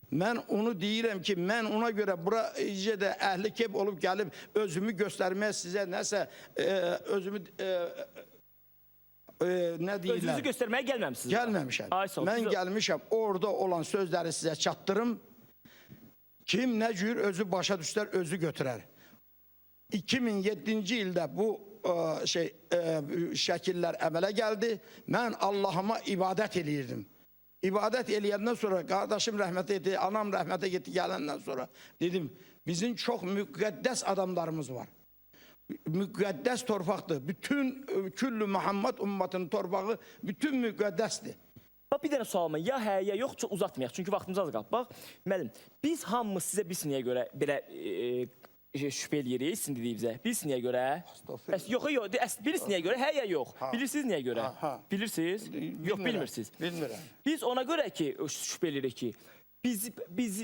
Mən onu deyirəm ki, mən ona görə bura de əhli keb olub gəlib özümü göstərməyə sizə nəsə özümü nə deyirlər? Özünüzü göstərməyə gəlməmişsiniz. Gəlməmişəm. Mən gəlmişəm, orada olan sözləri sizə çatdırım. Kim nə cür özü başa düşər, özü götürər. 2007-ci ildə bu şəkillər əmələ gəldi. Mən Allahıma ibadət eləyirdim. İbadət eləyəndən sonra qardaşım rəhmətə getdi, anam rəhmətə getdi gələndən sonra dedim, bizim çox müqəddəs adamlarımız var. Müqəddəs torpaqdır. Bütün küllü Muhammed ümmetinin torpağı bütün müqəddəsdir. Bax, bir dənə sualım, ya hə, ya yox, çox uzatmayaq. Çünki vaxtımız az qalıb. Bax, müəllim, biz hamımız sizə bilsiniyə görə belə şübhə eləyirik, sizin dediyinizə. Bilsiniyə görə? Yox, bilirsiniyə görə, hə ya yox? Bilirsiniz niyə görə? Bilirsiniz? Yox, bilmirsiniz. Bilmirəm. Biz ona görə ki, şübhə eləyirik ki, biz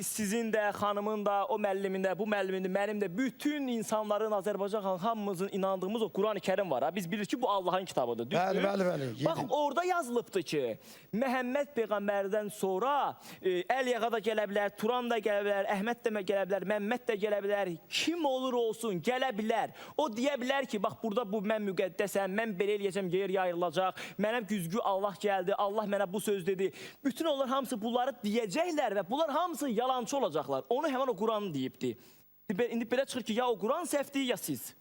sizin də, xanımın da, o müəllimin də, bu müəllimin də, mənim də, bütün insanların, Azərbaycan hamımızın inandığımız o Quran-ı Kərim var. Biz bilirik ki, bu Allahın kitabıdır. Bəli. Bax, orada yazılıbdır ki, Məhəmməd Peyğəmbərdən sonra Əliyağa da gələ bilər, Turan da gələ bilər, Əhməd də gələ bilər, Məmməd də gələ bilər, kim olur olsun, gələ bilər. O deyə bilər ki, bax, burada bu mən müqəddəsəm, mən belə eləyəcəm, yer yayılacaq, mənə güzgü Allah gəldi, Allah mənə bu söz dedi. Bütün onlar hamısı bunları deyəcəklər və bunlar hamısı yalancı olacaqlar. Onu hemen o Quran deyibdi. İndi belə çıxır ki, ya o Quran səhvdir, ya siz.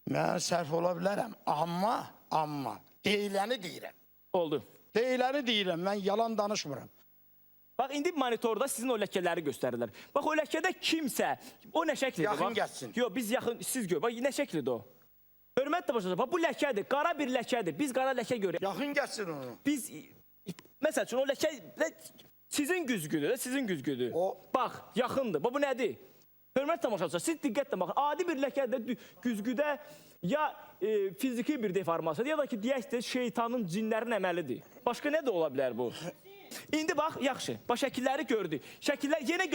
Mən səhv ola bilərəm, amma deyiləni deyirəm. Oldu. Deyiləni deyirəm, mən yalan danışmıram. Bax, indi monitorda sizin o ləkələri göstərirlər. Bax, o ləkədə kimsə, o nə şəklidir? Yaxın gəlsin. Yox, biz yaxın, siz gör, bax, nə şəklidir o? Hörmətlə başlayacaq, bax, bu ləkədir, qara bir ləkədir, biz qara ləkə görürük. Yaxın gəlsin onu. Biz, məsəl üçün, o ləkə... Sizin güzgüdür, sizin güzgüdür. Bax, yaxındır. Bu nədir? Hörmət tamaşaçılar, siz diqqətlə baxın. Adi bir ləkədə, güzgüdə ya fiziki bir deformasiyadır, ya da ki, deyək də şeytanın, cinlərin əməlidir. Başqa nə də ola bilər bu? İndi bax, yaxşı, bax, şəkilləri gördük. Şəkillər yenə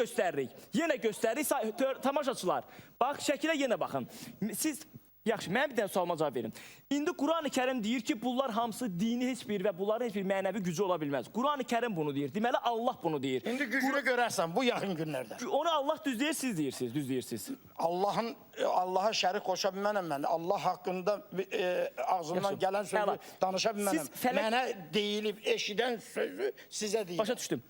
göstəririk, tamaşaçılar. Bax, şəkilə yenə baxın. Siz... Yaxşı, mən bir dənə sualıma cavab verim. İndi Quran-ı Kərim deyir ki, bunlar hamısı dini heç bir və bunların heç bir mənəvi gücü ola bilməz. Quran-ı Kərim bunu deyir. Deməli, Allah bunu deyir. İndi gücünü görərsən bu yaxın günlərdə. Onu Allah düz deyir, siz deyirsiniz, düz deyirsiniz. Allaha şərik qoşa bilmənəm mən. Allah haqqında ağzından gələn sözü danışa bilmənəm. Mənə deyilib, eşidən sözü sizə deyil. Başa düşdüm.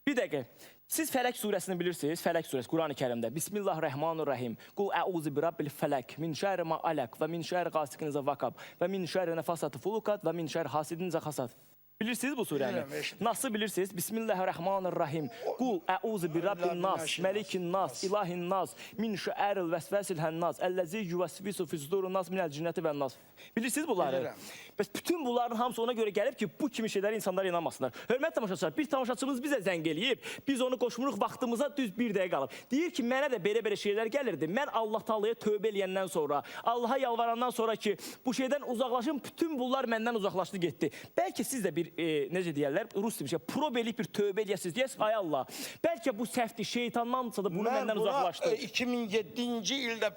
Bir dəqiqə. Siz Fələk surəsini bilirsiniz, Fələk surəsi Quran-ı Kərimdə. Bismillahirrahmanirrahim. Qul əuzu bi rabbil fələk, min şərri ma alaq və min şərri qasiqin izə vaqab və min şərri nəfasatı fuluqat və min şərri hasidin izə xasad. Bilirsiniz bu surəni? Nasıl bilirsiniz? Bismillahirrahmanirrahim. Qul əuzu bi rabbin nas, məlikin nas, ilahin nas, min şərril vəsvəsil hənnas, əlləzi yuvəsvisu fi sudurun nas minəl cinnəti və nas. Bilirsiniz bunları? Bəs bütün bunların hamısı ona görə gəlib ki, bu kimi şeyləri insanlar inanmasınlar. Hörmət tamaşaçılar, bir tamaşaçımız bizə zəng eləyib, biz onu qoşmuruq, vaxtımıza düz bir dəqiqə qalıb. Deyir ki, mənə də belə şeylər gəlirdi. Mən Allah Taalaya tövbə eləyəndən sonra, Allaha yalvarandan sonra ki, bu şeydən uzaqlaşım, bütün bunlar məndən uzaqlaşdı, getdi. Bəlkə siz də bir, necə deyərlər, rus bir şey, probelik bir tövbə eləyəsiniz, deyəsiz, ay Allah, bəlkə bu səhvdir, şeytandansa da bunu məndən uzaqlaşdı. Mən buna 2007-ci ildə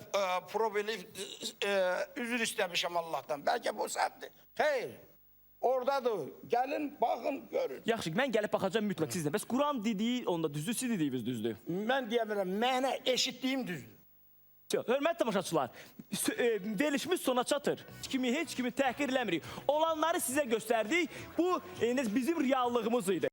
probelik üzr istəmişəm Allah'tan. Bəlkə bu səhvdir. Xeyr, oradadır. Gəlin, baxın, görün. Yaxşı, mən gəlib baxacağım mütləq sizlə. Bəs Quran dediyi onda düzdür, siz dediyiniz düzdür. Mən deyəmirəm, mənə eşitdiyim düzdür. Hörmətli tamaşaçılar, verilişimiz sona çatır. Heç kimi təhqir eləmirik. Olanları sizə göstərdik. Bu bizim reallığımız idi.